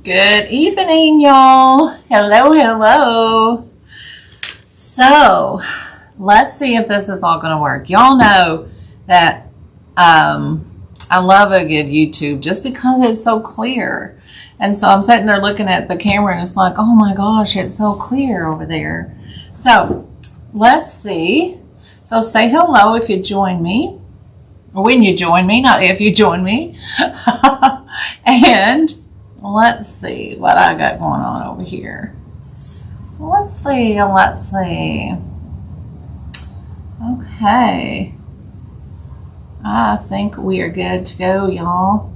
Good evening, y'all. Hello, hello. So, let's see if this is all going to work. Y'all know that I love a good YouTube just because it's so clear. And so I'm sitting there looking at the camera and it's like, oh my gosh, it's so clear over there. So, let's see. So, say hello if you join me. Or when you join me, not if you join me. And let's see what I got going on over here. Let's see. Okay. I think we are good to go, y'all.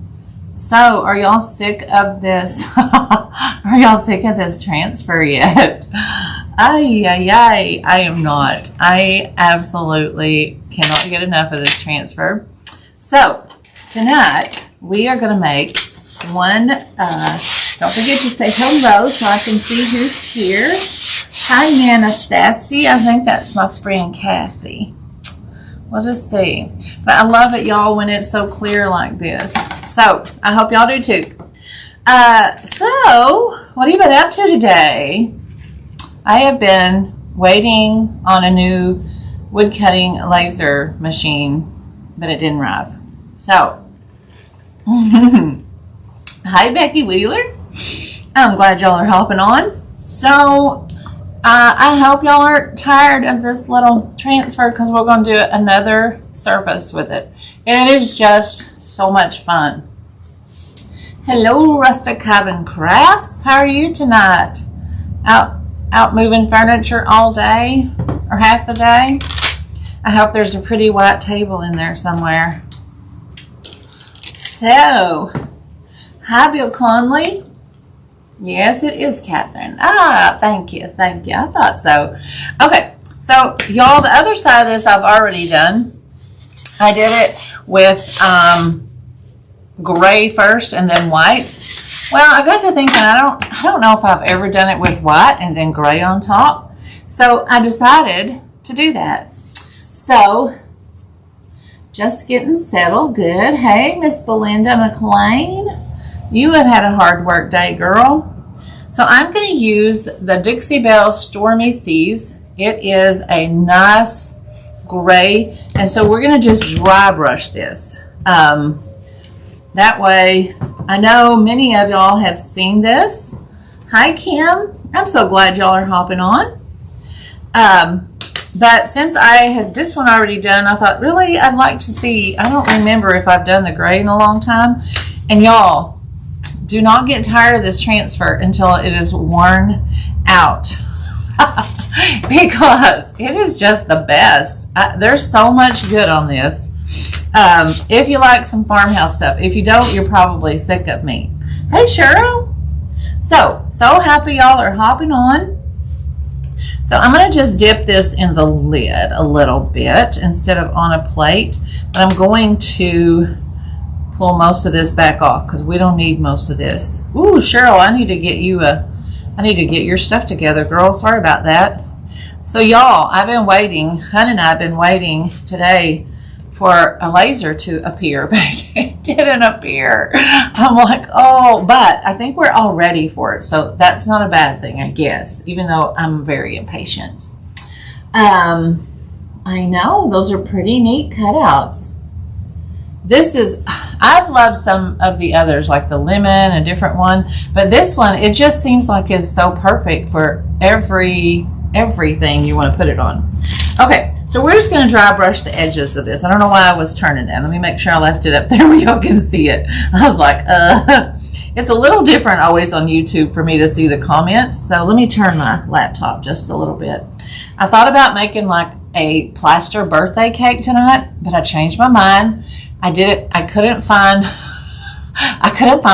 So, are y'all sick of this? Are y'all sick of this transfer yet? I am not. I absolutely cannot get enough of this transfer. So, tonight we are going to make one, don't forget to say hello so I can see who's here. Hi, Nana Stacy. I think that's my friend Kathy. We'll just see. But I love it, y'all, when it's so clear like this. So, I hope y'all do too. So, what have you been up to today? I have been waiting on a new wood cutting laser machine, but it didn't arrive. So, hi, Becky Wheeler. I'm glad y'all are hopping on. So, I hope y'all aren't tired of this little transfer because we're going to do another surface with it. It is just so much fun. Hello, Rustic Cabin Crafts. How are you tonight? Out moving furniture all day or half the day? I hope there's a pretty white table in there somewhere. So, hi, Bill Conley. Yes, it is Catherine. Thank you. I thought so. Okay, so y'all, the other side of this I've already done. I did it with gray first and then white. Well, I got to thinking, I don't know if I've ever done it with white and then gray on top. So I decided to do that. So, just getting settled. Good. Hey, Miss Belinda McLean. You have had a hard work day, girl. So I'm going to use the Dixie Belle Stormy Seas. It is a nice gray. And so we're going to just dry brush this. That way, I know many of y'all have seen this. Hi, Kim. I'm so glad y'all are hopping on. But since I had this one already done, I thought, really, I'd like to see. I don't remember if I've done the gray in a long time. And y'all, do not get tired of this transfer until it is worn out. Because it is just the best. There's so much good on this. If you like some farmhouse stuff. If you don't, you're probably sick of me. Hey, Cheryl. So happy y'all are hopping on. So I'm going to just dip this in the lid a little bit instead of on a plate. But I'm going to pull most of this back off because we don't need most of this. Ooh, Cheryl, I need to get your stuff together, girl. Sorry about that. So y'all, I've been waiting. Hun and I have been waiting today for a laser to appear, but it didn't appear. I'm like, oh, but I think we're all ready for it. So that's not a bad thing, I guess, even though I'm very impatient. I know, those are pretty neat cutouts. I've loved some of the others, like the lemon, a different one, but this one, it just seems like it's so perfect for everything you want to put it on. Okay, so we're just going to dry brush the edges of this. I don't know why I was turning that. Let me make sure I left it up there where y'all can see it. I was like, It's a little different always on YouTube for me to see the comments. So let me turn my laptop just a little bit. I thought about making like a plaster birthday cake tonight, but I changed my mind. I couldn't find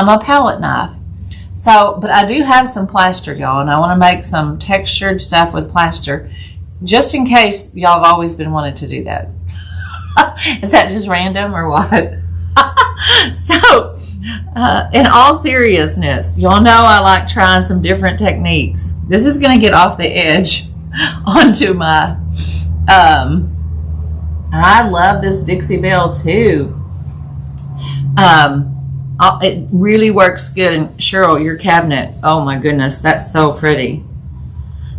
my palette knife. So, but I do have some plaster, y'all, and I want to make some textured stuff with plaster. Just in case y'all have always been wanting to do that. Is that just random or what? So, in all seriousness, y'all know I like trying some different techniques. This is going to get off the edge onto my, I love this Dixie Belle too. it really works good. And Cheryl, your cabinet, oh my goodness, that's so pretty.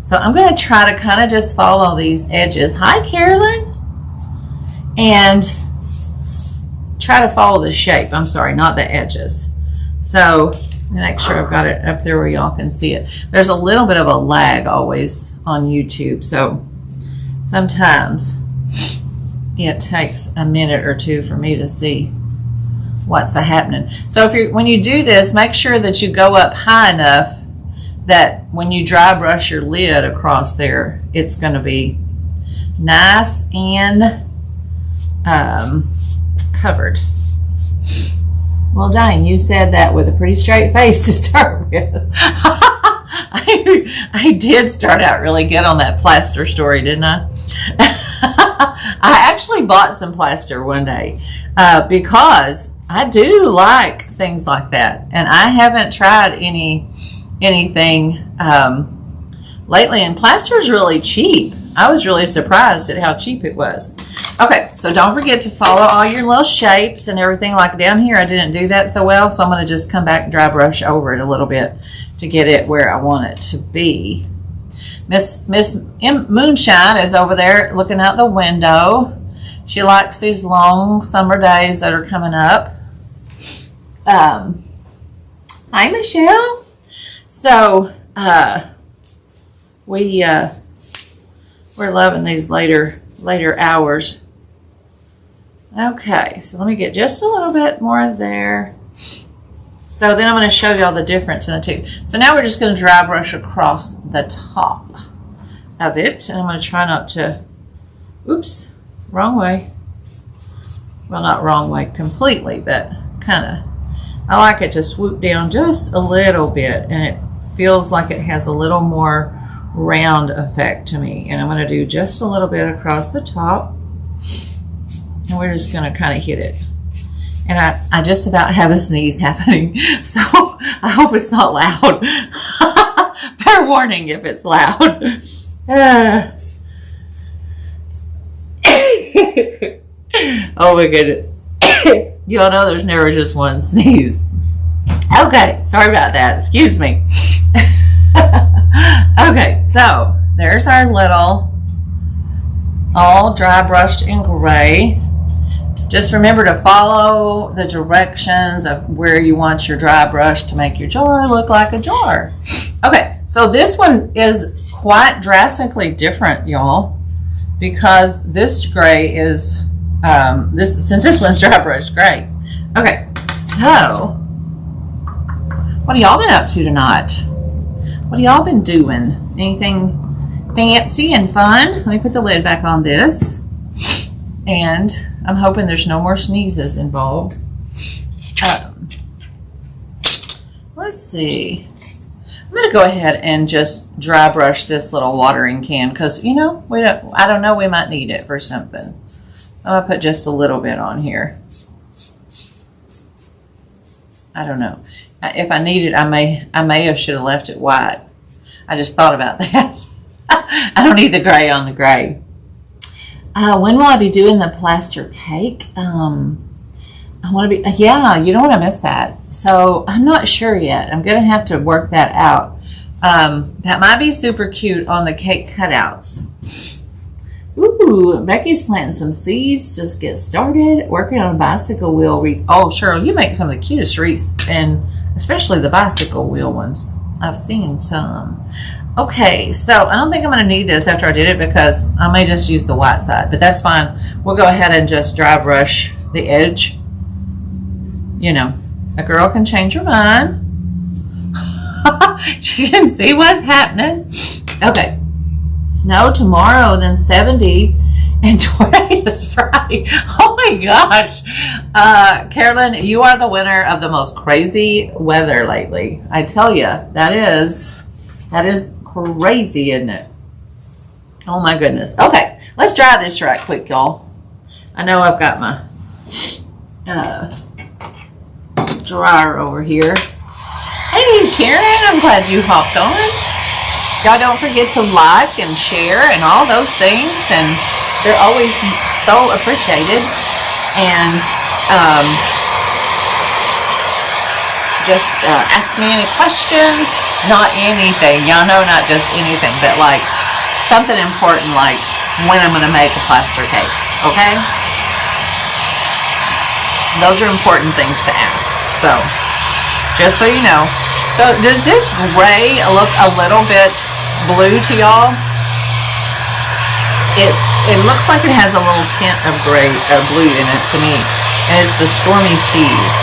So I'm going to try to kind of just follow these edges. Hi, Carolyn. And try to follow the shape. I'm sorry, not the edges. So make sure I've got it up there where y'all can see it. There's a little bit of a lag always on YouTube, so sometimes it takes a minute or two for me to see what's happening. So when you do this, make sure that you go up high enough that when you dry brush your lid across there, it's going to be nice and covered. Well, dang, you said that with a pretty straight face to start with. I did start out really good on that plaster story, didn't I? I actually bought some plaster one day because I do like things like that. And I haven't tried anything lately, and plaster is really cheap. I was really surprised at how cheap it was. Okay, so don't forget to follow all your little shapes and everything. Like down here, I didn't do that so well, so I'm going to just come back and dry brush over it a little bit to get it where I want it to be. Miss Moonshine is over there looking out the window. She likes these long summer days that are coming up. Hi, Michelle. So, we're loving these later hours. Okay, so let me get just a little bit more there. So then I'm going to show y'all the difference in the two. So now we're just going to dry brush across the top of it. And I'm going to try not to, oops, wrong way. Well, not wrong way completely, but kind of. I like it to swoop down just a little bit, and it feels like it has a little more round effect to me. And I'm going to do just a little bit across the top, and we're just going to kind of hit it. And I just about have a sneeze happening, so I hope it's not loud. Fair warning if it's loud. Oh my goodness. You all know there's never just one sneeze. Okay, sorry about that. Excuse me. Okay, so there's our little all dry brushed in gray. Just remember to follow the directions of where you want your dry brush to make your jar look like a jar. Okay, so this one is quite drastically different, y'all, because this gray is since this one's dry brush gray. Okay, so what have y'all been up to tonight? What have y'all been doing? Anything fancy and fun? Let me put the lid back on this. And I'm hoping there's no more sneezes involved. Let's see. I'm going to go ahead and just dry brush this little watering can because, you know, I don't know, we might need it for something. I'm going to put just a little bit on here. I don't know. If I need it, I may have should have left it white. I just thought about that. I don't need the gray on the gray. When will I be doing the plaster cake? I want to be, yeah, you don't want to miss that. So I'm not sure yet. I'm going to have to work that out. That might be super cute on the cake cutouts. Ooh, Becky's planting some seeds. Just get started. Working on a bicycle wheel wreath. Oh, Cheryl, you make some of the cutest wreaths, and especially the bicycle wheel ones. I've seen some. Okay, so I don't think I'm going to need this after I did it because I may just use the white side, but that's fine. We'll go ahead and just dry brush the edge. You know, a girl can change her mind. She can see what's happening. Okay. Snow tomorrow, then 70, and 20 is Friday. Oh my gosh. Carolyn, you are the winner of the most crazy weather lately. I tell you, that is crazy, isn't it? Oh my goodness. Okay, let's dry this right quick, y'all. I know I've got my dryer over here. Hey, Karen, I'm glad you hopped on. Y'all don't forget to like and share and all those things, and they're always so appreciated. And just ask me any questions. Not anything, y'all know, not just anything, but like something important, like when I'm going to make a plaster cake, okay? Those are important things to ask. So, just so you know. So, does this gray look a little bit blue to y'all? It looks like it has a little tint of gray, blue in it to me, and it's the Stormy Seas.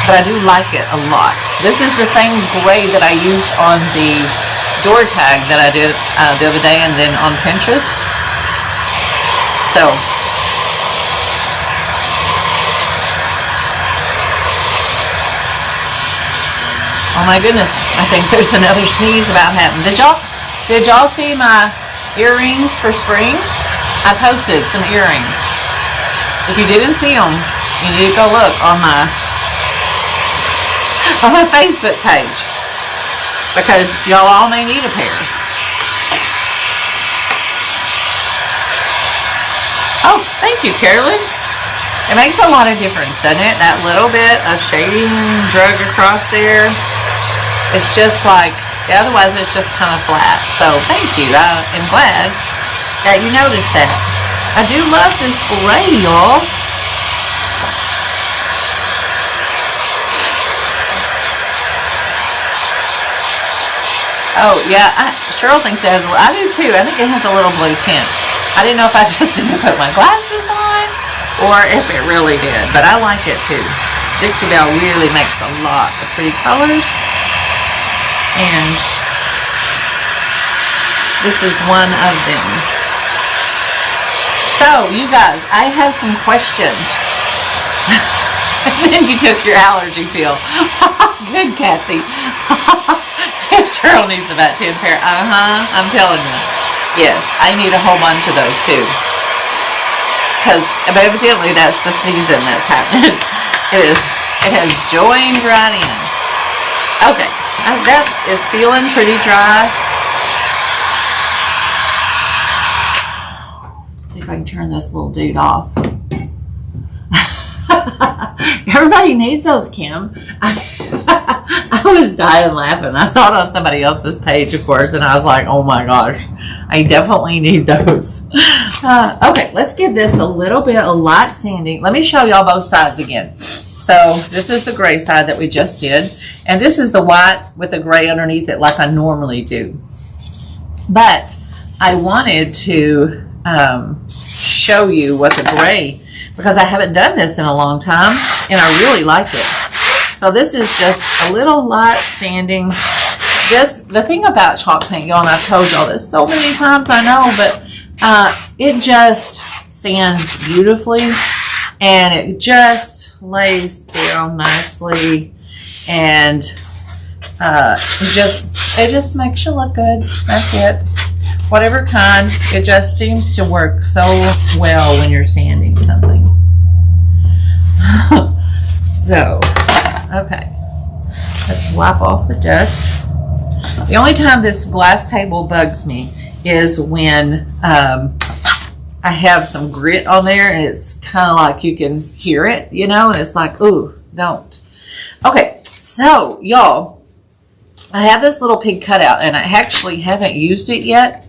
But I do like it a lot. This is the same gray that I used on the door tag that I did the other day, and then on Pinterest. So, oh my goodness, I think there's another sneeze about happening. Did y'all see my earrings for spring? I posted some earrings. If you didn't see them, you need to go look on my Facebook page, because y'all all may need a pair. Oh, thank you, Carolyn. It makes a lot of difference, doesn't it? That little bit of shading drug across there. It's just like, otherwise it's just kind of flat. So thank you. I am glad that you noticed that. I do love this gray, y'all. Oh, yeah, Cheryl thinks it has, I do too. I think it has a little blue tint. I didn't know if I just didn't put my glasses on or if it really did, but I like it too. Dixie Belle really makes a lot of pretty colors, and this is one of them. So, you guys, I have some questions. And then you took your allergy pill. Good, Kathy. Cheryl needs about 10 pair. I'm telling you. Yes, I need a whole bunch of those too. Because evidently that's the sneezing that's happening. It has joined right in. Okay, that is feeling pretty dry. See if I can turn this little dude off. Everybody needs those, Kim. I was dying laughing. I saw it on somebody else's page, of course, and I was like, oh my gosh, I definitely need those. Okay, let's give this a little bit of light sanding. Let me show y'all both sides again. So this is the gray side that we just did, and this is the white with the gray underneath it like I normally do. But I wanted to show you what the gray, because I haven't done this in a long time, and I really like it. So this is just a little light sanding. Just the thing about chalk paint, y'all, and I've told y'all this so many times, I know, but it just sands beautifully, and it just lays down nicely, and it just makes you look good. That's it. Whatever kind, it just seems to work so well when you're sanding something. So, okay, let's wipe off the dust. The only time this glass table bugs me is when I have some grit on there, and it's kind of like you can hear it, you know, and it's like, ooh, don't. Okay, so y'all, I have this little pig cutout, and I actually haven't used it yet.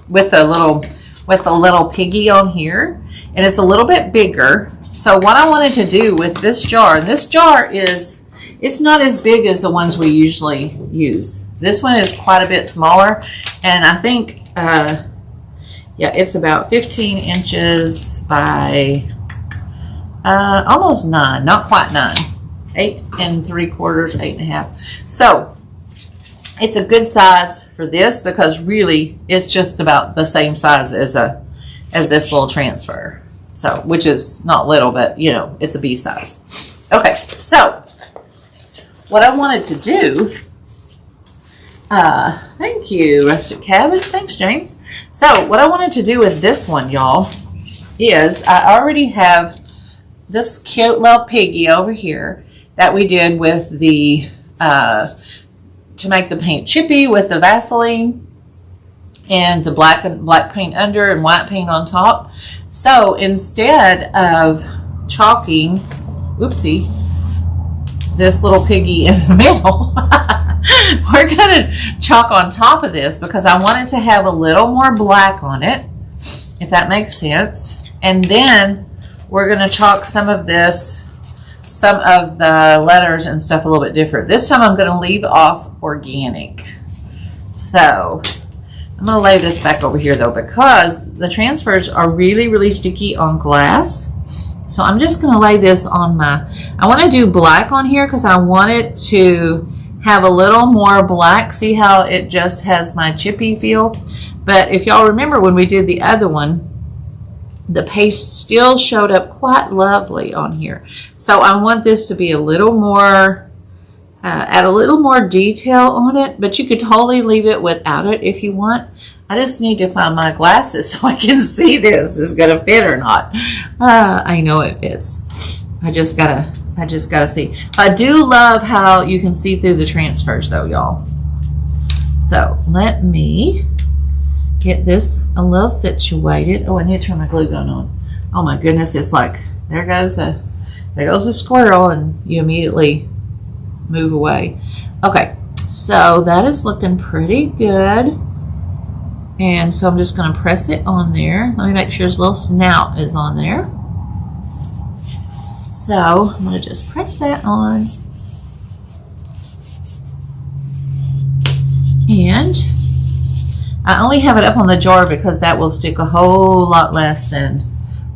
With a little piggy on here, and it's a little bit bigger. So what I wanted to do with this jar, and this jar it's not as big as the ones we usually use. This one is quite a bit smaller, and I think yeah, it's about 15 inches by almost 9, not quite 9, 8 3/4, 8 1/2. So it's a good size for this, because really it's just about the same size as this little transfer. So, which is not little, but you know, it's a B size. Okay, so what I wanted to do, thank you, Rustic Cabbage. Thanks, James. So what I wanted to do with this one, y'all, is I already have this cute little piggy over here that we did with the to make the paint chippy with the Vaseline and the black paint under and white paint on top. So instead of chalking, oopsie, this little piggy in the middle. We're going to chalk on top of this because I want it to have a little more black on it, if that makes sense. And then we're going to chalk some of this, some of the letters and stuff a little bit different. This time I'm going to leave off organic. So I'm going to lay this back over here though, because the transfers are really, really sticky on glass. So I'm just going to lay this on my, I want to do black on here because I want it to have a little more black. See how it just has my chippy feel? But if y'all remember when we did the other one, the paste still showed up quite lovely on here. So I want this to be a little more, add a little more detail on it, but you could totally leave it without it if you want. I just need to find my glasses so I can see this is going to fit or not. I know it fits. I just gotta see. I do love how you can see through the transfers though, y'all. So let me get this a little situated. Oh, I need to turn my glue gun on. Oh my goodness, it's like there goes a squirrel, and you immediately move away. Okay, so that is looking pretty good. And so I'm just going to press it on there. Let me make sure his little snout is on there. So I'm going to just press that on. And I only have it up on the jar because that will stick a whole lot less than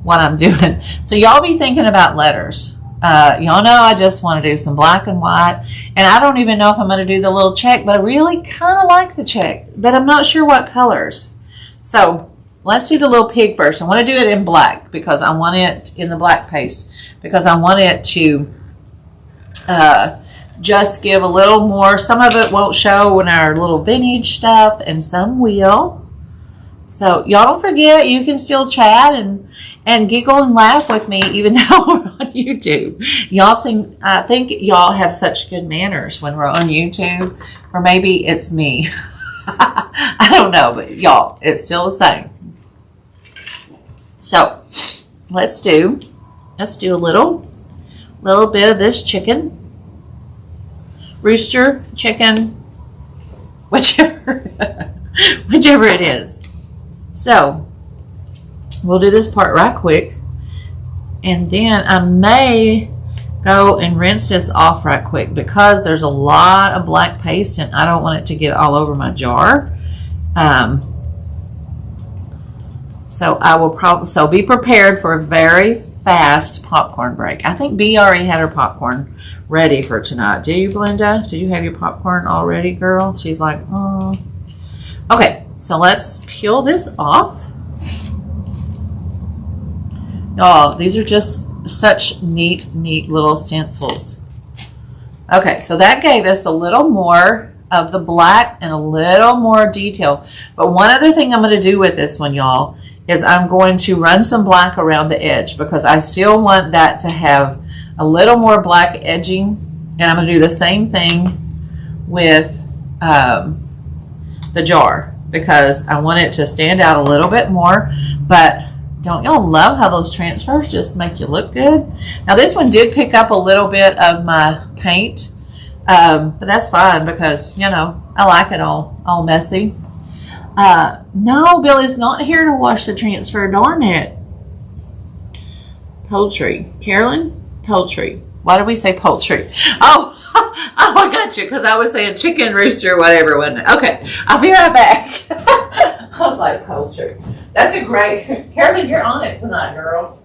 what I'm doing. So y'all be thinking about letters. Y'all know I just want to do some black and white. And I don't even know if I'm going to do the little check, but I really kind of like the check. But I'm not sure what colors. So let's do the little pig first. I want to do it in black because I want it in the black paste. Because I want it to just give a little more. Some of it won't show in our little vintage stuff, and some will. So y'all don't forget, you can still chat and giggle and laugh with me even though we're on YouTube. Y'all seem, I think y'all have such good manners when we're on YouTube. Or maybe it's me. I don't know, but y'all, it's still the same. So let's do a little bit of this chicken, rooster, chicken, whichever it is. So we'll do this part right quick, and then I may go and rinse this off right quick because there's a lot of black paste and I don't want it to get all over my jar. So I will probably, be prepared for a very fast popcorn break. I think B already had her popcorn ready for tonight. Did you, Belinda? Did you have your popcorn all ready, girl? She's like, oh. Okay, so let's peel this off. Y'all, these are just such neat little stencils. Okay, so that gave us a little more of the black and a little more detail. But one other thing I'm going to do with this one, y'all, is I'm going to run some black around the edge because I still want that to have a little more black edging. And I'm going to do the same thing with the jar because I want it to stand out a little bit more. But don't y'all love how those transfers just make you look good? Now this one did pick up a little bit of my paint, but that's fine because, you know, I like it all messy. No, Billy's not here to wash the transfer, darn it. Poultry. Carolyn? Poultry. Why did we say poultry? Oh, I got you, because I was saying chicken, rooster, whatever, wasn't it? Okay, I'll be right back. I was like, poultry. That's a great, Carolyn, you're on it tonight, girl.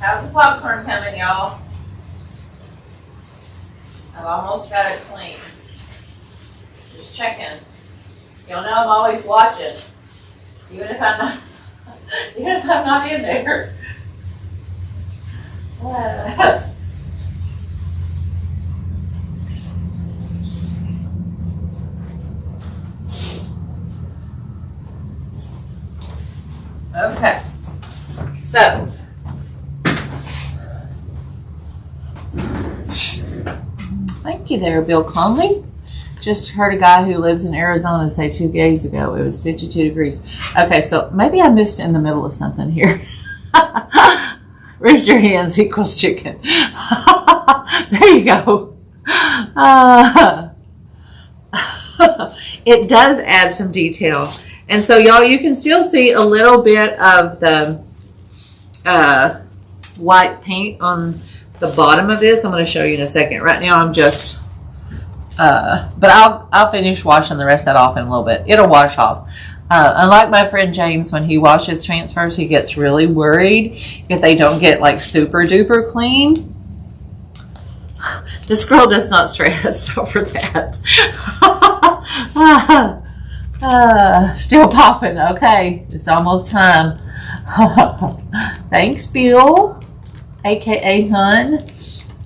How's the popcorn coming, y'all? I've almost got it clean. Just checking. Y'all know I'm always watching, even if I'm not, even if I'm not in there. Okay, so thank you there, Bill Conley. Just heard a guy who lives in Arizona say 2 days ago it was 52 degrees. Okay, so maybe I missed in the middle of something here. Raise your hands equals chicken. There you go. It does add some detail. And so, y'all, you can still see a little bit of the white paint on the bottom of this. I'm going to show you in a second. Right now, I'm just, but I'll finish washing the rest of that off in a little bit. It'll wash off. Unlike my friend James, when he washes transfers, he gets really worried if they don't get like super duper clean. This girl does not stress over that. Still popping. Okay, it's almost time. Thanks, Bill, aka Hun.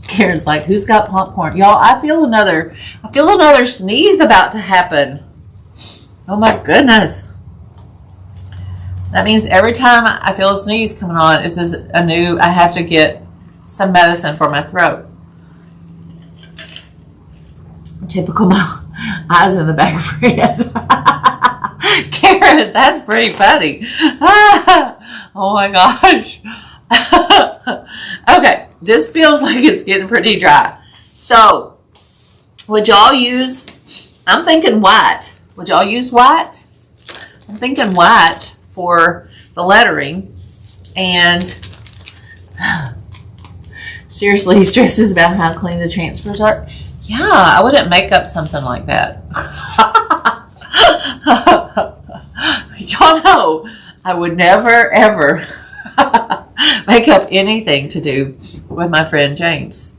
Karen's like, who's got popcorn? Y'all, I feel another sneeze about to happen. Oh my goodness. That means every time I feel a sneeze coming on, this is a new, I have to get some medicine for my throat. Typical my eyes in the back of her head. Karen, that's pretty funny. Oh my gosh. Okay, this feels like it's getting pretty dry. So, would y'all use, I'm thinking white. Would y'all use white? I'm thinking white for the lettering. And seriously, he stresses about how clean the transfers are. Yeah, I wouldn't make up something like that. Y'all know I would never, ever make up anything to do with my friend James.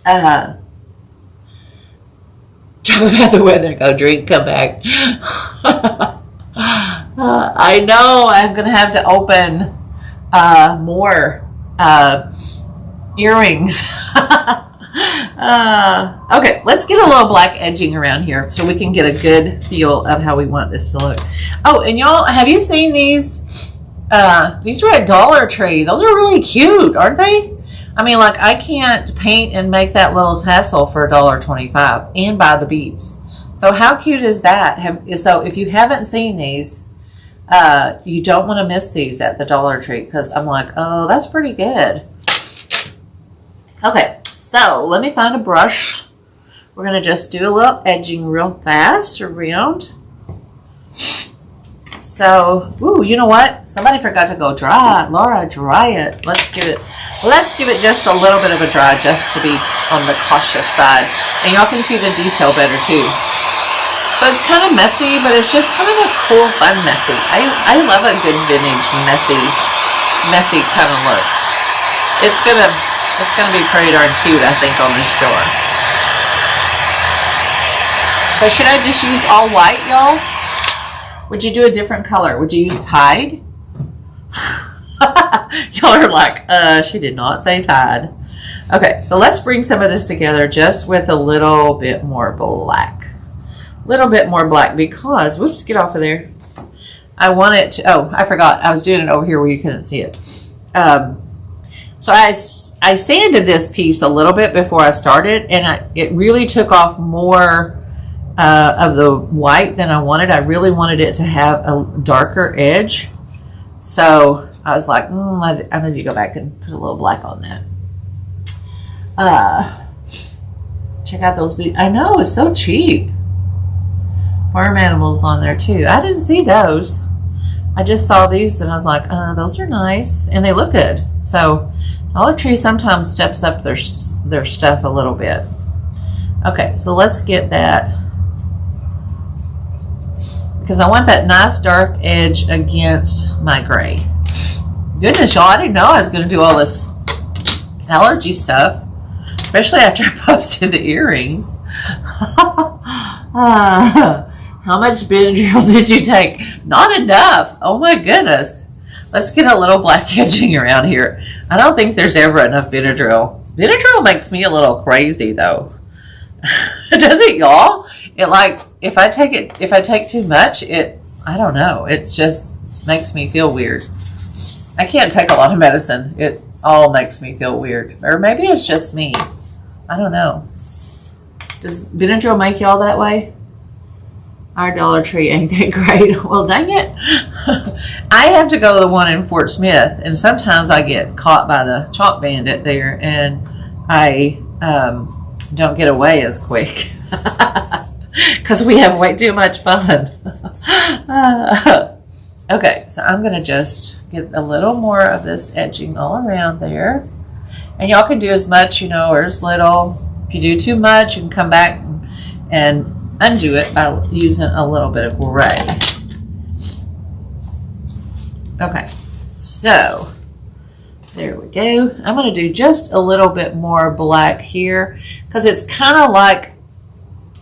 Talk about the weather, go drink, come back. I know I'm going to have to open more earrings. Okay, let's get a little black edging around here so we can get a good feel of how we want this to look. Oh, and y'all, have you seen these? These are at Dollar Tree. Those are really cute, aren't they? I mean, like, I can't paint and make that little tassel for $1.25 and buy the beads. So how cute is that? So if you haven't seen these, you don't want to miss these at the Dollar Tree, because I'm like, oh, that's pretty good. Okay, so let me find a brush. We're going to just do a little edging real fast around. So, ooh, you know what? Somebody forgot to go dry. Laura, dry it. Let's give it just a little bit of a dry, just to be on the cautious side. And y'all can see the detail better too. So it's kind of messy, but it's just kind of a cool, fun messy. I love a good vintage messy kind of look. It's gonna be pretty darn cute, I think, on this drawer. So should I just use all white, y'all? Would you do a different color? Would you use Tide? Y'all are like, she did not say Tide. Okay, so let's bring some of this together just with a little bit more black. Because, whoops, get off of there. I want it to, oh, I forgot. I was doing it over here where you couldn't see it. So I sanded this piece a little bit before I started, and it really took off more of the white than I wanted. I really wanted it to have a darker edge. So I was like, I need to go back and put a little black on that. Check out those beads. I know, it's so cheap. Farm animals on there too. I didn't see those. I just saw these and I was like, those are nice and they look good. So Dollar Tree sometimes steps up their stuff a little bit. Okay, so let's get that, because I want that nice dark edge against my gray. Goodness, y'all, I didn't know I was going to do all this allergy stuff, especially after I posted the earrings. How much Benadryl did you take? Not enough. Oh my goodness. Let's get a little black edging around here. I don't think there's ever enough Benadryl. Benadryl makes me a little crazy though. Does it, y'all? It like, if I take too much, I don't know. It just makes me feel weird. I can't take a lot of medicine. It all makes me feel weird. Or maybe it's just me. I don't know. Does Benadryl make y'all that way? Our Dollar Tree ain't that great. Well, dang it. I have to go to the one in Fort Smith, and sometimes I get caught by the chalk bandit there, and I don't get away as quick because we have way too much fun. Okay, so I'm going to just get a little more of this edging all around there. And y'all can do as much, or as little. If you do too much, you can come back and undo it by using a little bit of gray. Okay, so there we go. I'm going to do just a little bit more black here because it's kind of like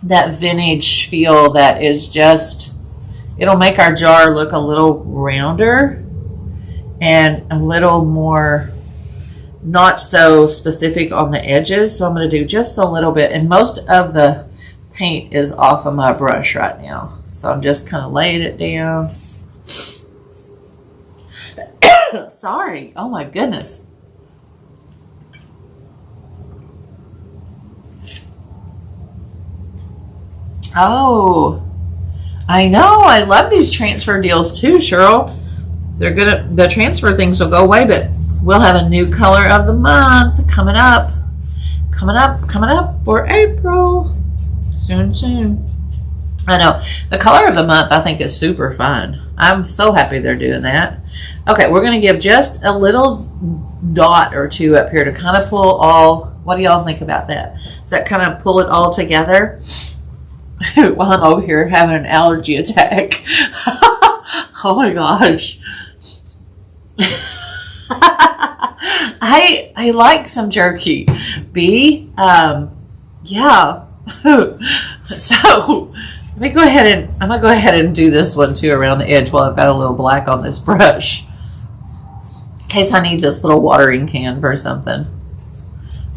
that vintage feel that is just, it'll make our jar look a little rounder and a little more not so specific on the edges. So I'm going to do just a little bit, and most of the paint is off of my brush right now. So I'm just kind of laying it down. Sorry. Oh my goodness. Oh, I know. I love these transfer deals too, Cheryl. They're gonna, the transfer things will go away, but we'll have a new color of the month coming up for April. Soon. I know. The color of the month I think is super fun. I'm so happy they're doing that. Okay, we're going to give just a little dot or two up here to kind of pull all, what do y'all think about that? Does that kind of pull it all together? While I'm over here having an allergy attack. Oh my gosh. I like some jerky. Yeah. So let me go ahead and I'm gonna go ahead and do this one too around the edge while I've got a little black on this brush, in case I need this little watering can for something.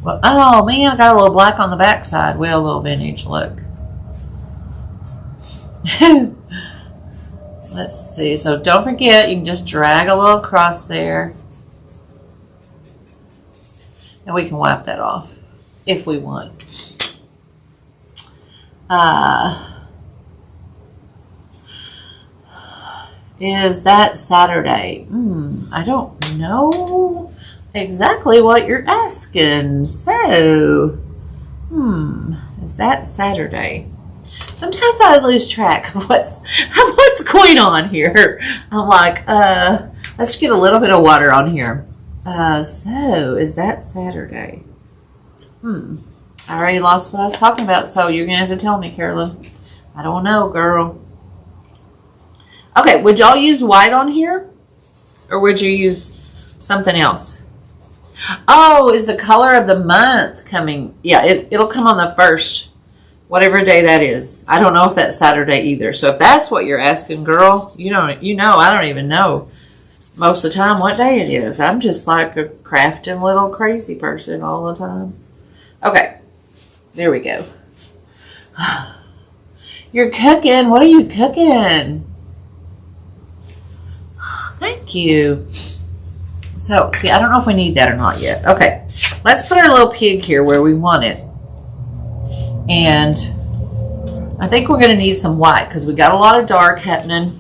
Well, oh man, I got a little black on the back side. Well, a little vintage look. Let's see. So don't forget, you can just drag a little across there, and we can wipe that off if we want. Is that Saturday? I don't know exactly what you're asking. So, is that Saturday? Sometimes I lose track of what's going on here. I'm like, let's get a little bit of water on here. So, is that Saturday? I already lost what I was talking about, so you're going to have to tell me, Carolyn. I don't know, girl. Okay, would y'all use white on here? Or would you use something else? Oh, is the color of the month coming? Yeah, it'll come on the 1st, whatever day that is. I don't know if that's Saturday either. So if that's what you're asking, girl, I don't even know most of the time what day it is. I'm just like a crafting little crazy person all the time. Okay, there we go. You're cooking. What are you cooking? Thank you. So, see, I don't know if we need that or not yet. Okay, let's put our little pig here where we want it. And I think we're going to need some white because we got a lot of dark happening.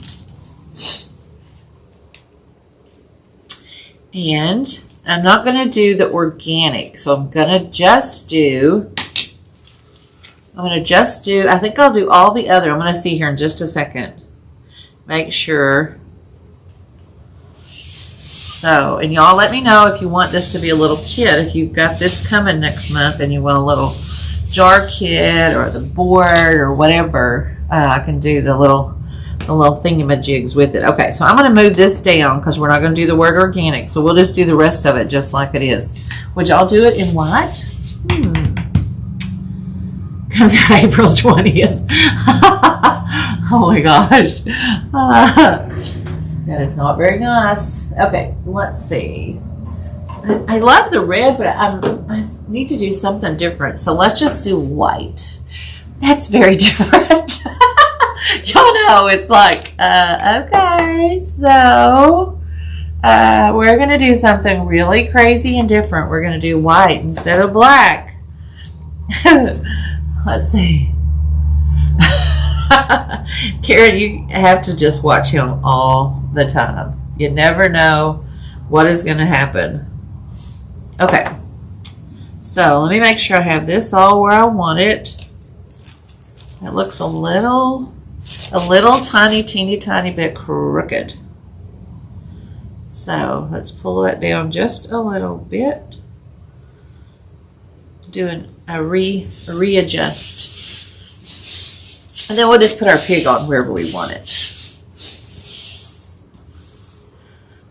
And I'm not going to do the organic, so I'm going to just do, I think I'll do all the other. I'm going to see here in just a second. Make sure. So, and y'all let me know if you want this to be a little kit. If you've got this coming next month and you want a little jar kit or the board or whatever, I can do the little thingamajigs with it. Okay, so I'm going to move this down because we're not going to do the word organic. So we'll just do the rest of it just like it is. Would y'all do it in white? Comes out April 20th. Oh my gosh. That is not very nice. Okay, let's see. I love the red, but I need to do something different. So let's just do white. That's very different. Y'all know it's like, okay, so we're going to do something really crazy and different. We're going to do white instead of black. Let's see. Karen, you have to just watch him all the time. You never know what is going to happen. Okay, so let me make sure I have this all where I want it. It looks a little tiny, teeny tiny bit crooked. So let's pull that down just a little bit. Doing a readjust. And then we'll just put our pig on wherever we want it.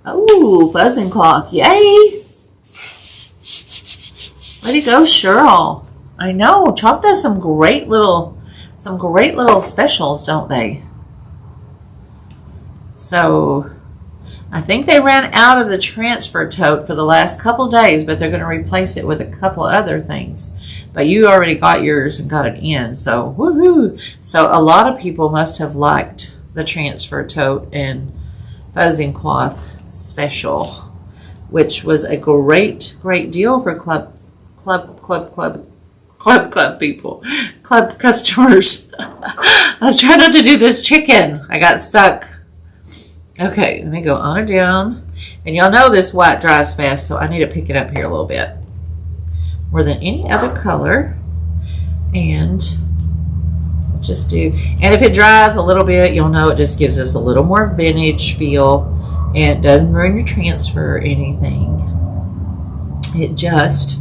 Oh, fuzzing cloth. Yay! Way to go, Cheryl. I know. Chalk does some great little specials, don't they? So I think they ran out of the transfer tote for the last couple days, but they're going to replace it with a couple other things. But you already got yours and got it in, so woohoo! So a lot of people must have liked the transfer tote and fuzzing cloth special, which was a great deal for club people, club customers. I was trying not to do this chicken. I got stuck. Okay, let me go on or down. And y'all know this white dries fast, so I need to pick it up here a little bit. More than any other color. And let's just do, and if it dries a little bit, you'll know it just gives us a little more vintage feel. And it doesn't ruin your transfer or anything. It just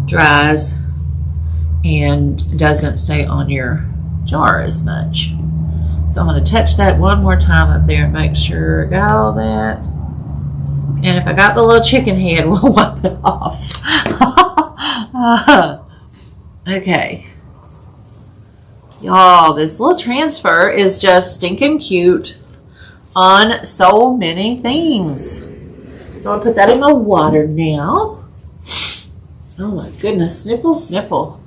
dries and doesn't stay on your jar as much. So I'm going to touch that one more time up there and make sure I got all that. And if I got the little chicken head, we'll wipe it off. Okay. Y'all, this little transfer is just stinking cute on so many things. So I'll put that in my water now. Oh my goodness, sniffle, sniffle.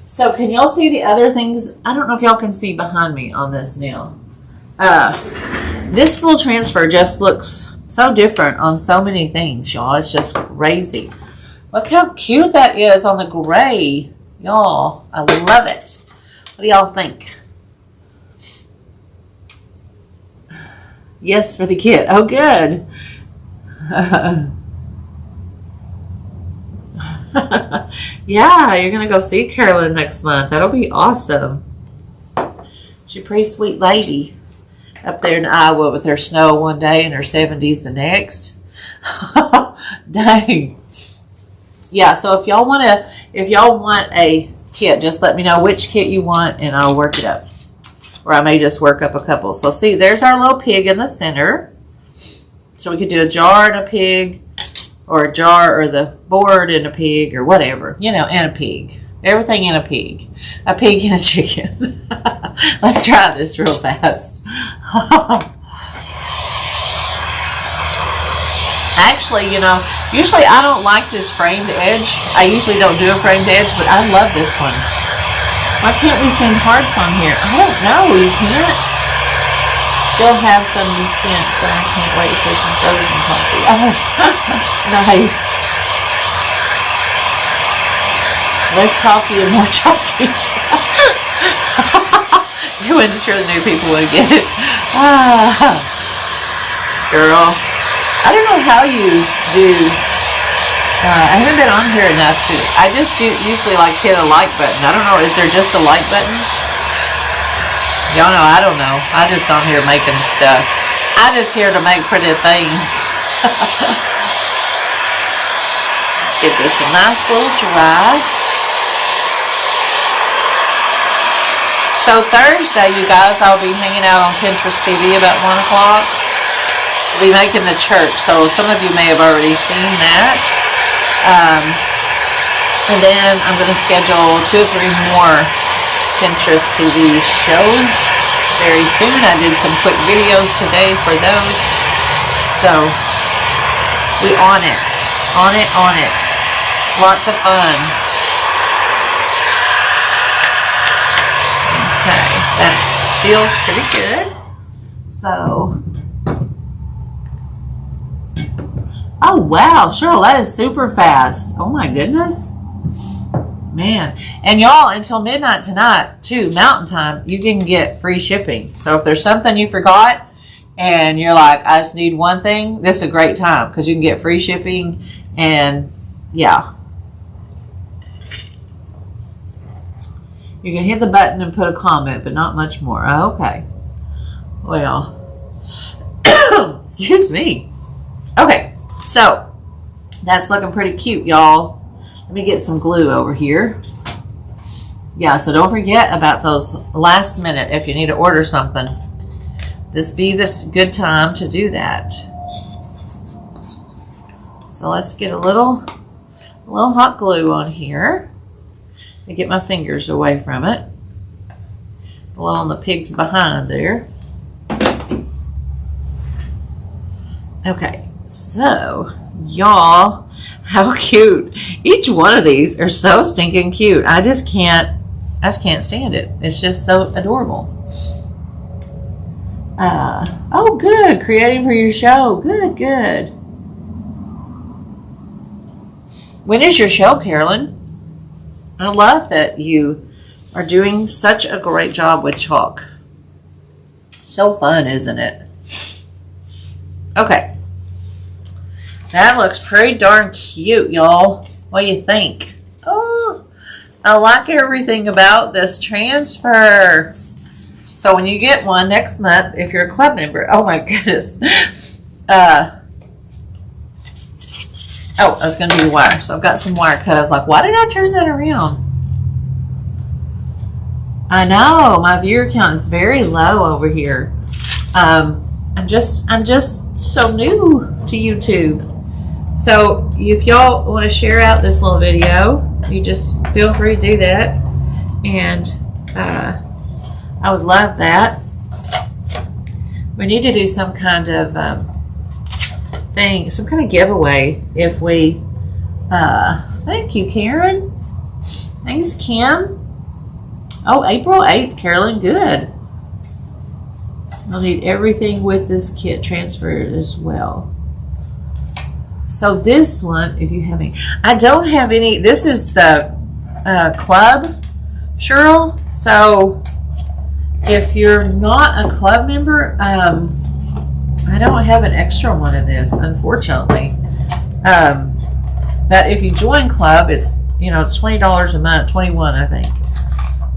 So can y'all see the other things? I don't know if y'all can see behind me on this now. This little transfer just looks so different on so many things, y'all. It's just crazy. Look how cute that is on the gray. Y'all, I love it. What do y'all think? Yes, for the kit. Oh, good. Yeah, you're going to go see Carolyn next month. That'll be awesome. She's a pretty sweet lady up there in Iowa with her snow one day and her 70s the next. Dang. Yeah, so if y'all want a kit, just let me know which kit you want and I'll work it up. Or I may just work up a couple. So see, there's our little pig in the center. So we could do a jar and a pig, or a jar or the board and a pig, or whatever, you know, and a pig. Everything in a pig. A pig and a chicken. Let's try this real fast. Actually, you know, usually I don't like this framed edge. I usually don't do a framed edge, but I love this one. Why can't we send hearts on here? I don't know. You can't. Still have some scent, but I can't wait to fish some frozen coffee. Oh, nice. Less talky and more chalky. You wasn't sure the new people would get it. Girl, I don't know how you do. I haven't been on here enough to. I just usually like hit a like button. I don't know. Is there just a like button? Y'all know I don't know. I just on here making stuff. I just here to make pretty things. Let's get this a nice little dry. So Thursday, you guys, I'll be hanging out on Pinterest TV about 1 o'clock. We'll be making the church. So some of you may have already seen that. And then I'm going to schedule 2 or 3 more Pinterest TV shows very soon. I did some quick videos today for those. So we on it. On it, on it. Lots of fun. Okay, that feels pretty good. So, oh wow, Cheryl, that is super fast. Oh my goodness. Man, and y'all, until midnight tonight, too, Mountain Time, you can get free shipping. So if there's something you forgot and you're like, I just need one thing, this is a great time because you can get free shipping. And yeah, you can hit the button and put a comment, but not much more. Okay, well, excuse me. Okay, so that's looking pretty cute, y'all. Let me get some glue over here. Yeah, so don't forget about those last minute if you need to order something. This be the good time to do that. So let's get a little hot glue on here and get my fingers away from it. A little on the pigs behind there. Okay, so y'all, how cute. Each one of these are so stinking cute. I just can't stand it. It's just so adorable. Oh good, creating for your show. Good, good. When is your show, Carolyn? I love that you are doing such a great job with chalk. So fun, isn't it? Okay. That looks pretty darn cute, y'all. What do you think? Oh, I like everything about this transfer. So when you get one next month, if you're a club member, oh my goodness. Oh, I was going to do wire. So I've got some wire cut. I was like, why did I turn that around? I know, my viewer count is very low over here. I'm just so new to YouTube. So if y'all want to share out this little video, you just feel free to do that. And I would love that. We need to do some kind of thing, some kind of giveaway if we, thank you, Karen. Thanks, Kim. Oh, April 8th, Carolyn, good. I'll need everything with this kit transferred as well. So this one, if you have any, I don't have any, this is the club, Cheryl. So if you're not a club member, I don't have an extra one of this, unfortunately. But if you join club, it's, you know, it's $20 a month, 21 I think.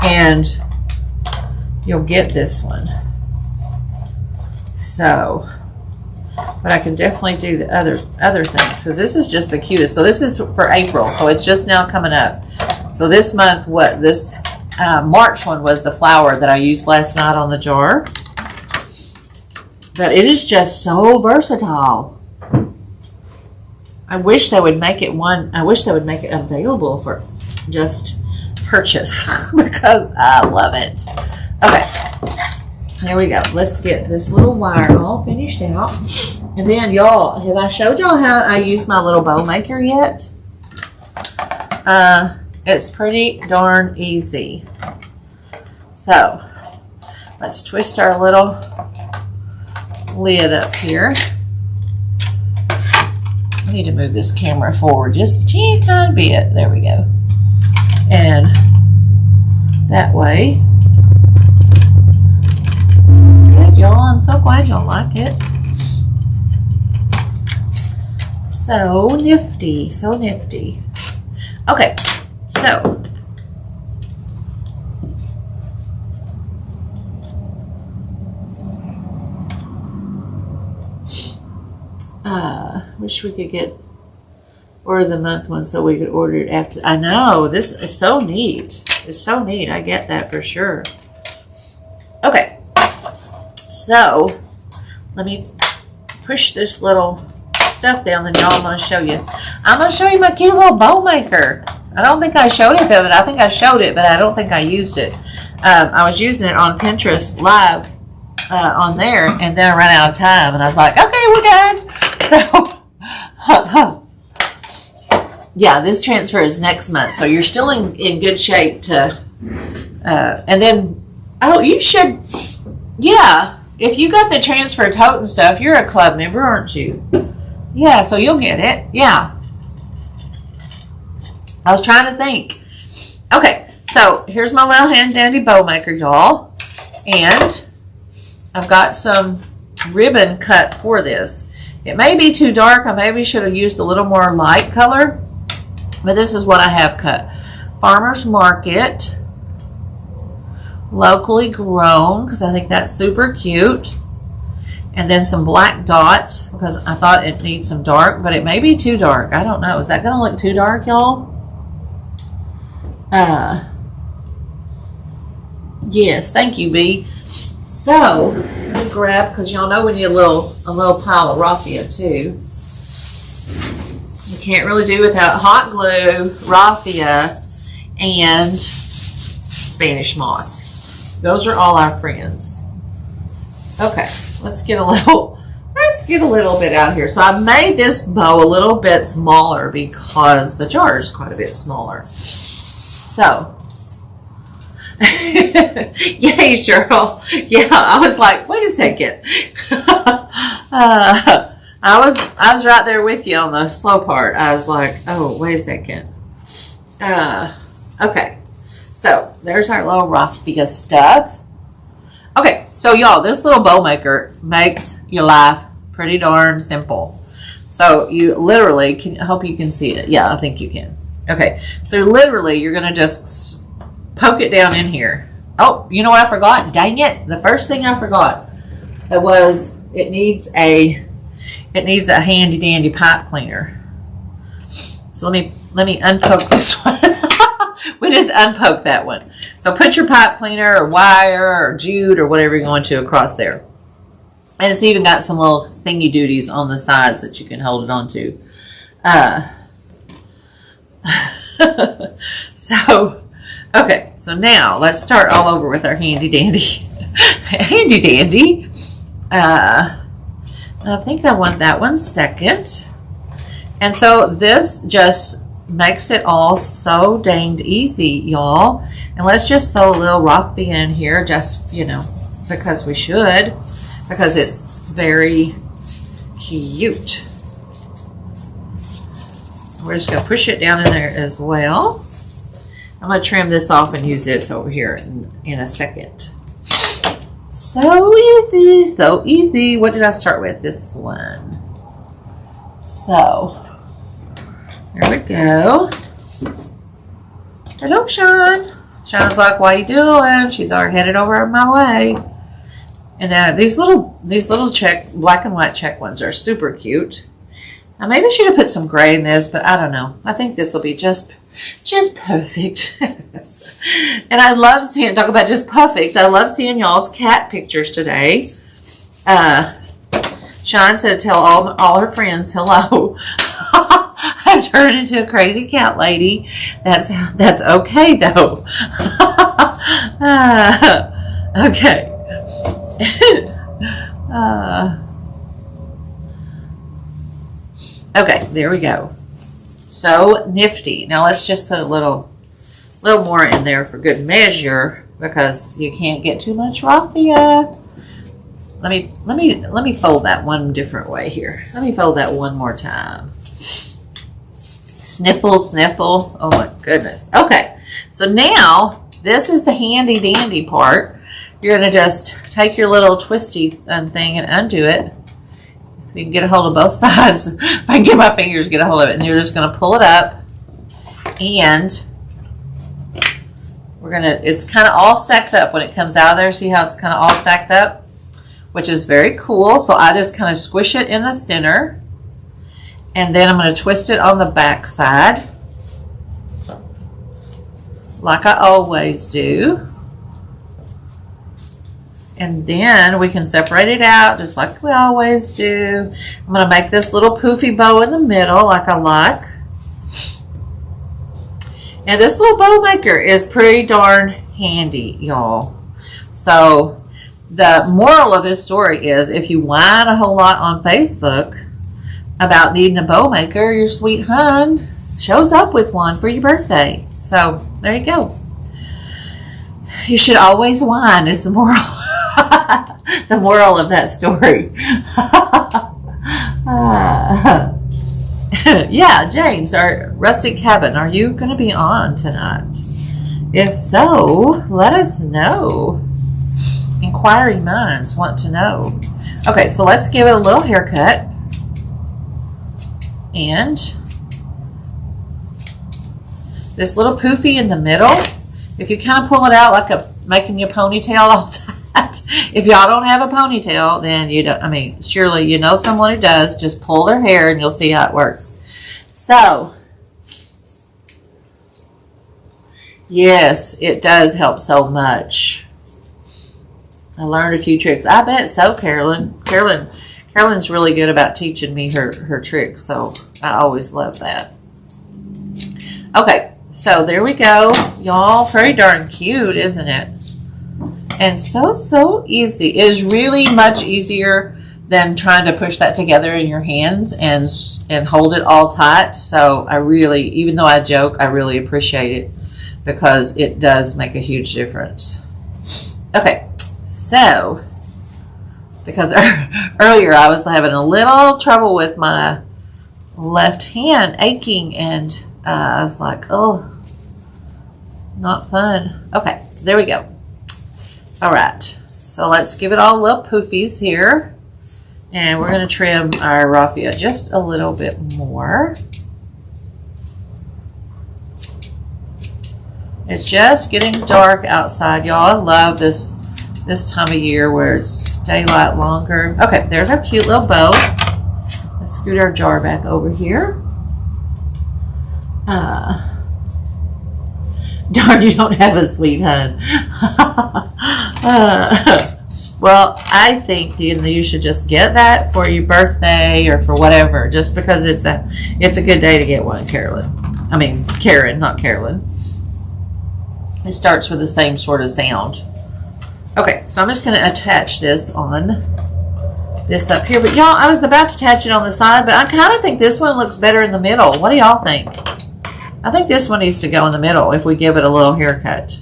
And you'll get this one. So, but I can definitely do the other things because this is just the cutest. So this is for April, so it's just now coming up. So this month, what this March one was the flower that I used last night on the jar. But it is just so versatile. I wish they would make it I wish they would make it available for just purchase because I love it. Okay. Here we go. Let's get this little wire all finished out. And then, y'all, have I showed y'all how I use my little bow maker yet? It's pretty darn easy. So, let's twist our little lid up here. I need to move this camera forward just a teeny tiny bit. There we go. And that way. Good, y'all. I'm so glad y'all like it. So nifty. So nifty. Okay. So. Wish we could get order the month one so we could order it after. I know, this is so neat. It's so neat. I get that for sure. Okay. So, let me push this little stuff down, then y'all, I'm going to show you. I'm going to show you my cute little bow maker. I don't think I showed it, though. I think I showed it, but I don't think I used it. I was using it on Pinterest Live on there, and then I ran out of time, and I was like, okay, we're done. So, yeah, this transfer is next month, so you're still in good shape to, and then, oh, you should, yeah, if you got the transfer tote and stuff, you're a club member, aren't you? Yeah, so you'll get it, yeah. I was trying to think. Okay, so here's my little hand dandy bow maker, y'all. And I've got some ribbon cut for this. It may be too dark. I maybe should have used a little more light color. But this is what I have cut. Farmer's Market. Locally grown, because I think that's super cute. And then some black dots, because I thought it needs some dark. But it may be too dark. I don't know. Is that going to look too dark, y'all? Yes, thank you, B. So let me grab, because y'all know we need a little pile of raffia too. You can't really do without hot glue, raffia, and Spanish moss. Those are all our friends. Okay, let's get a little bit out here. So I made this bow a little bit smaller because the jar is quite a bit smaller. So, yay, Cheryl. Yeah, I was like, wait a second. I was right there with you on the slow part. I was like, oh, wait a second. Okay, so there's our little raffia stuff. Okay, so y'all, this little bow maker makes your life pretty darn simple. So you literally can, I hope you can see it. Yeah, I think you can. Okay, so literally you're going to just poke it down in here. Oh, you know what I forgot? Dang it. The first thing I forgot was it needs a handy dandy pipe cleaner. So let me unpoke this one. We just unpoke that one. So put your pipe cleaner or wire or jute or whatever you're going to across there. And it's even got some little thingy duties on the sides that you can hold it on to. So, okay, so now let's start all over with our handy dandy. Handy dandy. I think I want that one second. And so this just makes it all so danged easy, y'all. And let's just throw a little raffia in here, just, you know, because we should. Because it's very cute. We're just going to push it down in there as well. I'm going to trim this off and use this over here in a second. So easy, so easy. What did I start with? This one. So, there we go. Hello, Sean. Sean's like, what are you doing? She's already headed over my way. And these little black and white check ones are super cute. Now, maybe I should have put some gray in this, but I don't know. I think this will be just perfect. And I love seeing, talk about just perfect. I love seeing y'all's cat pictures today. Sean said tell all her friends hello. I turned into a crazy cat lady. That's okay though. Okay. Okay, there we go. So nifty. Now let's just put a little more in there for good measure, because you can't get too much raffia. Let me fold that one different way here. Let me fold that one more time. Sniffle, sniffle. Oh my goodness. Okay, so now this is the handy dandy part. You're gonna just take your little twisty thing and undo it. You can get a hold of both sides. If I can get my fingers, get a hold of it, and you're just gonna pull it up, and it's kind of all stacked up when it comes out of there. See how it's kind of all stacked up, which is very cool. So I just kind of squish it in the center, and then I'm going to twist it on the back side, like I always do. And then we can separate it out just like we always do. I'm going to make this little poofy bow in the middle like I like. And this little bow maker is pretty darn handy, y'all. So the moral of this story is if you whine a whole lot on Facebook about needing a bow maker, your sweet hun shows up with one for your birthday. So there you go. You should always whine is the moral. The moral of that story. Yeah, James, our rustic cabin, are you going to be on tonight? If so, let us know. Inquiring minds want to know. Okay, so let's give it a little haircut. And this little poofy in the middle, if you kind of pull it out like making your ponytail all tight, if y'all don't have a ponytail, then you don't, I mean, surely you know someone who does. Just pull their hair and you'll see how it works. So, yes, it does help so much. I learned a few tricks. I bet so, Carolyn. Carolyn's really good about teaching me her tricks, so I always love that. Okay, so there we go. Y'all, pretty darn cute, isn't it? And so easy. It is really much easier than trying to push that together in your hands and hold it all tight. So I really, even though I joke, I really appreciate it because it does make a huge difference. Okay, so because earlier I was having a little trouble with my left hand aching, and I was like, oh, not fun. Okay, there we go. All right, so let's give it all little poofies here. And we're going to trim our raffia just a little bit more. It's just getting dark outside, y'all. I love this time of year where it's daylight longer. Okay, there's our cute little bow. Let's scoot our jar back over here. Darn, you don't have a sweet hun. Well, I think you should just get that for your birthday or for whatever, just because it's a good day to get one, Carolyn. I mean, Karen, not Carolyn. It starts with the same sort of sound. Okay, so I'm just going to attach this on this up here. But y'all, I was about to attach it on the side, but I kind of think this one looks better in the middle. What do y'all think? I think this one needs to go in the middle if we give it a little haircut.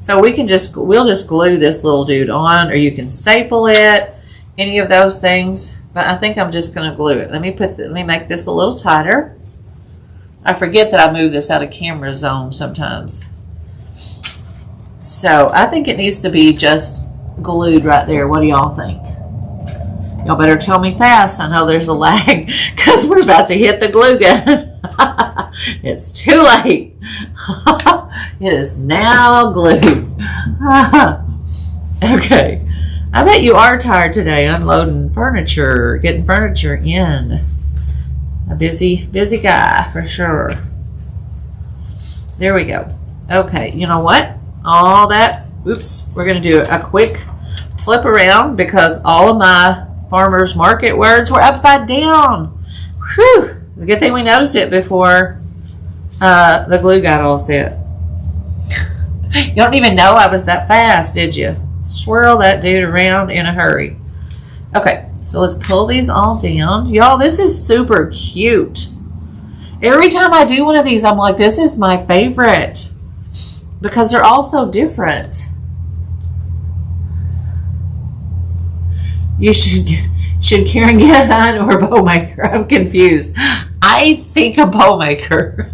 So we'll just glue this little dude on, or you can staple it, any of those things. But I think I'm just going to glue it. Let me make this a little tighter. I forget that I move this out of camera zone sometimes. So I think it needs to be just glued right there. What do y'all think? Y'all better tell me fast. I know there's a lag because we're about to hit the glue gun. It's too late. It is now glued. Okay. I bet you are tired today unloading furniture, getting furniture in. A busy guy for sure. There we go. Okay, you know what? All that, oops, we're going to do a quick flip around because all of my farmer's market words were upside down. Whew. It's a good thing we noticed it before the glue got all set. You don't even know I was that fast, did you? Swirl that dude around in a hurry. Okay, so let's pull these all down. Y'all, this is super cute. Every time I do one of these, I'm like, this is my favorite because they're all so different. You should Karen get a hun or a bow maker? I'm confused. I think a bow maker.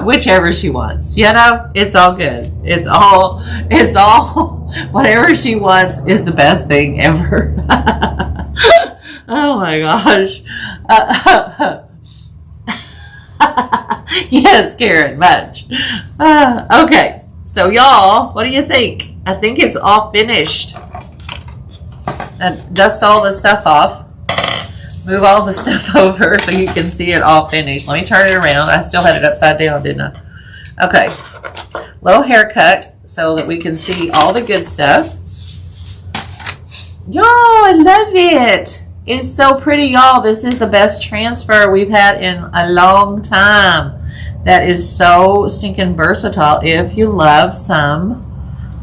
Whichever she wants. You know, it's all good. It's all, whatever she wants is the best thing ever. Oh my gosh. Yes, Karen, much. Okay, so y'all, what do you think? I think it's all finished. Dust all the stuff off. Move all the stuff over so you can see it all finished. Let me turn it around. I still had it upside down, didn't I? Okay. Little haircut so that we can see all the good stuff. Y'all, I love it. It's so pretty, y'all. This is the best transfer we've had in a long time. That is so stinking versatile if you love some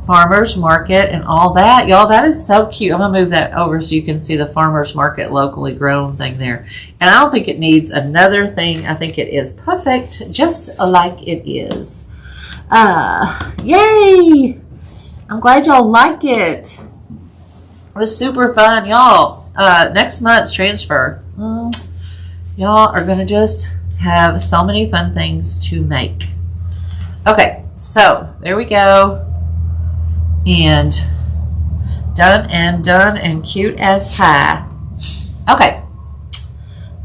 farmer's market and all that. Y'all, that is so cute. I'm going to move that over so you can see the farmer's market locally grown thing there. And I don't think it needs another thing. I think it is perfect, just like it is. Yay! I'm glad y'all like it. It was super fun, y'all. Next month's transfer. Y'all are going to just have so many fun things to make. Okay, so there we go. And done and cute as pie. Okay.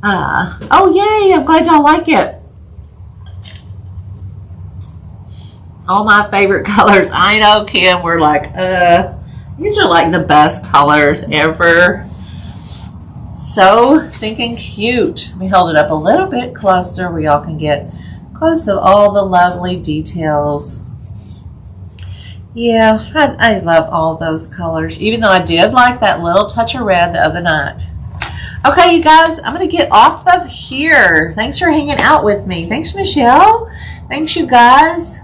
Oh, yay. I'm glad y'all like it. All my favorite colors. I know, Kim, we're like, these are like the best colors ever. So stinking cute. Let me hold it up a little bit closer where y'all can get close to all the lovely details. Yeah, I love all those colors, even though I did like that little touch of red the other night. Okay, you guys, I'm going to get off of here. Thanks for hanging out with me. Thanks, Michelle. Thanks, you guys.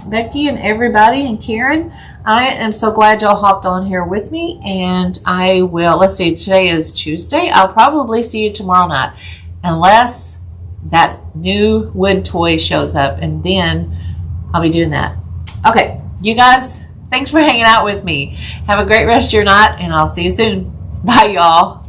Becky and everybody and Karen. I am so glad y'all hopped on here with me, and I will, let's see, today is Tuesday. I'll probably see you tomorrow night, unless that new wood toy shows up, and then I'll be doing that. Okay, you guys, thanks for hanging out with me. Have a great rest of your night, and I'll see you soon. Bye, y'all.